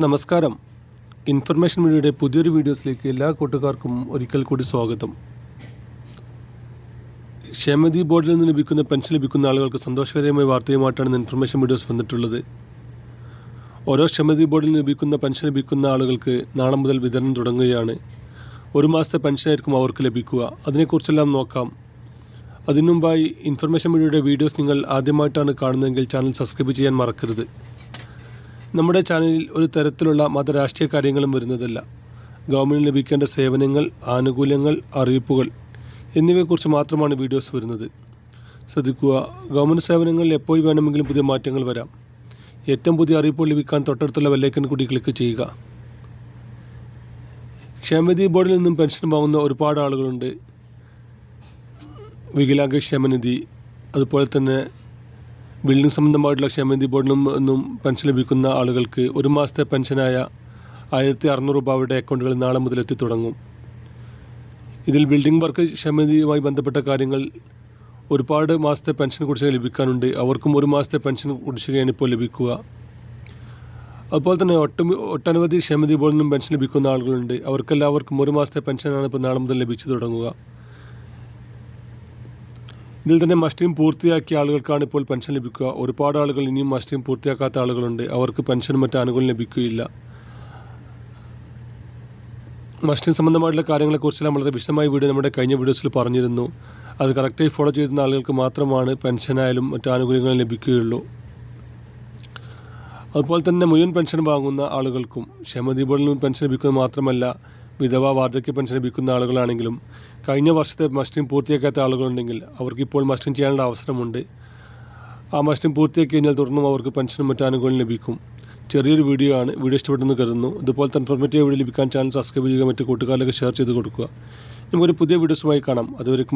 നമസ്കാരം. ഇൻഫർമേഷൻ മീഡിയയുടെ പുതിയൊരു വീഡിയോസിലേക്ക് എല്ലാ കൂട്ടുകാർക്കും ഒരിക്കൽ കൂടി സ്വാഗതം. ക്ഷേമനിധി ബോർഡിൽ നിന്ന് ലഭിക്കുന്ന പെൻഷൻ ലഭിക്കുന്ന ആളുകൾക്ക് സന്തോഷകരമായ വാർത്തയുമായിട്ടാണ് ഇൻഫർമേഷൻ വീഡിയോസ് വന്നിട്ടുള്ളത്. ഓരോ ക്ഷേമനിധി ബോർഡിൽ നിന്ന് ലഭിക്കുന്ന പെൻഷൻ ലഭിക്കുന്ന ആളുകൾക്ക് നാളെ മുതൽ വിതരണം തുടങ്ങുകയാണ്. ഒരു മാസത്തെ പെൻഷനായിരിക്കും അവർക്ക് ലഭിക്കുക. അതിനെക്കുറിച്ചെല്ലാം നോക്കാം. അതിനുമുമ്പായി ഇൻഫർമേഷൻ മീഡിയയുടെ വീഡിയോസ് നിങ്ങൾ ആദ്യമായിട്ടാണ് കാണുന്നതെങ്കിൽ ചാനൽ സബ്സ്ക്രൈബ് ചെയ്യാൻ മറക്കരുത്. നമ്മുടെ ചാനലിൽ ഒരു തരത്തിലുള്ള മതരാഷ്ട്രീയ കാര്യങ്ങളും വരുന്നതല്ല. ഗവൺമെൻറ് ലഭിക്കേണ്ട സേവനങ്ങൾ, ആനുകൂല്യങ്ങൾ, അറിയിപ്പുകൾ എന്നിവയെക്കുറിച്ച് മാത്രമാണ് വീഡിയോസ് വരുന്നത്. ശ്രദ്ധിക്കുക, ഗവൺമെൻറ് സേവനങ്ങളിൽ എപ്പോൾ വേണമെങ്കിലും പുതിയ മാറ്റങ്ങൾ വരാം. ഏറ്റവും പുതിയ അറിയിപ്പുകൾ ലഭിക്കാൻ തൊട്ടടുത്തുള്ള ബെല്ലൈക്കൺ കൂടി ക്ലിക്ക് ചെയ്യുക. ക്ഷേമനിധി ബോർഡിൽ നിന്നും പെൻഷൻ വാങ്ങുന്ന ഒരുപാട് ആളുകളുണ്ട്. വികലാംഗ ക്ഷേമനിധി, അതുപോലെ തന്നെ ബിൽഡിംഗ് സംബന്ധമായിട്ടുള്ള ക്ഷേമനിധി ബോർഡിൽ നിന്നും പെൻഷൻ ലഭിക്കുന്ന ആളുകൾക്ക് ഒരു മാസത്തെ പെൻഷനായ 1600 രൂപ അവരുടെ അക്കൗണ്ടുകളിൽ നാളെ മുതൽ എത്തി തുടങ്ങും. ഇതിൽ ബിൽഡിംഗ് വർക്ക് ക്ഷേമനിധിയുമായി ബന്ധപ്പെട്ട കാര്യങ്ങൾ ഒരുപാട് മാസത്തെ പെൻഷൻ കുടിശ്ശിക ലഭിക്കാനുണ്ട്. അവർക്കും ഒരു മാസത്തെ പെൻഷൻ കുടിശ്ശികയാണ് ഇപ്പോൾ ലഭിക്കുക. അതുപോലെ തന്നെ ഒട്ടനവധി ക്ഷേമനിധി ബോർഡിൽ നിന്നും പെൻഷൻ ലഭിക്കുന്ന ആളുകളുണ്ട്. അവർക്കെല്ലാവർക്കും ഒരു മാസത്തെ പെൻഷനാണ് ഇപ്പോൾ നാളെ മുതൽ ലഭിച്ചു തുടങ്ങുക. ഇതിൽ തന്നെ മസ്റ്റിംഗ് പൂർത്തിയാക്കിയ ആളുകൾക്കാണ് ഇപ്പോൾ പെൻഷൻ ലഭിക്കുക. ഒരുപാട് ആളുകൾ ഇനിയും മസ്റ്റിംഗ് പൂർത്തിയാക്കാത്ത ആളുകളുണ്ട്. അവർക്ക് പെൻഷനും മറ്റ് ആനുകൂല്യം ലഭിക്കുകയില്ല. മസ്റ്റിംഗ് സംബന്ധമായിട്ടുള്ള കാര്യങ്ങളെക്കുറിച്ചെല്ലാം വളരെ വിശദമായ വീഡിയോ നമ്മുടെ കഴിഞ്ഞ വീഡിയോസിൽ പറഞ്ഞിരുന്നു. അത് കറക്റ്റായി ഫോളോ ചെയ്യുന്ന ആളുകൾക്ക് മാത്രമാണ് പെൻഷനായാലും മറ്റ് ആനുകൂല്യങ്ങളും ലഭിക്കുകയുള്ളൂ. അതുപോലെ തന്നെ മുഴുവൻ പെൻഷൻ വാങ്ങുന്ന ആളുകൾക്കും ക്ഷേമനിധി ബോർഡിൽ നിന്ന് പെൻഷൻ ലഭിക്കുന്നത് മാത്രമല്ല, വിധവ വാർദ്ധക്യ പെൻഷൻ ലഭിക്കുന്ന ആളുകളാണെങ്കിലും കഴിഞ്ഞ വർഷത്തെ മസ്റ്റിംഗ് പൂർത്തിയാക്കാത്ത ആളുകളുണ്ടെങ്കിൽ അവർക്കിപ്പോൾ മസ്റ്റിംഗ് ചെയ്യാനുള്ള അവസരമുണ്ട്. ആ മസ്റ്റിംഗ് പൂർത്തിയാക്കി കഴിഞ്ഞാൽ തുടർന്നും അവർക്ക് പെൻഷനും മറ്റ് ആനുകൂല്യം ലഭിക്കും. ചെറിയൊരു വീഡിയോ ആണ്. വീഡിയോ ഇഷ്ടപ്പെട്ടെന്ന് കരുതുന്നു. ഇതുപോലത്തെ ഇൻഫോർമേറ്റീവ് വീഡിയോ ലഭിക്കാൻ ചാനൽ സബ്സ്ക്രൈബ് ചെയ്യുക, മറ്റ് കൂട്ടുകാരിലേക്ക് ഷെയർ ചെയ്ത് കൊടുക്കുക. നമുക്കൊരു പുതിയ വീഡിയോസുമായി കാണാം. അതുവരെയും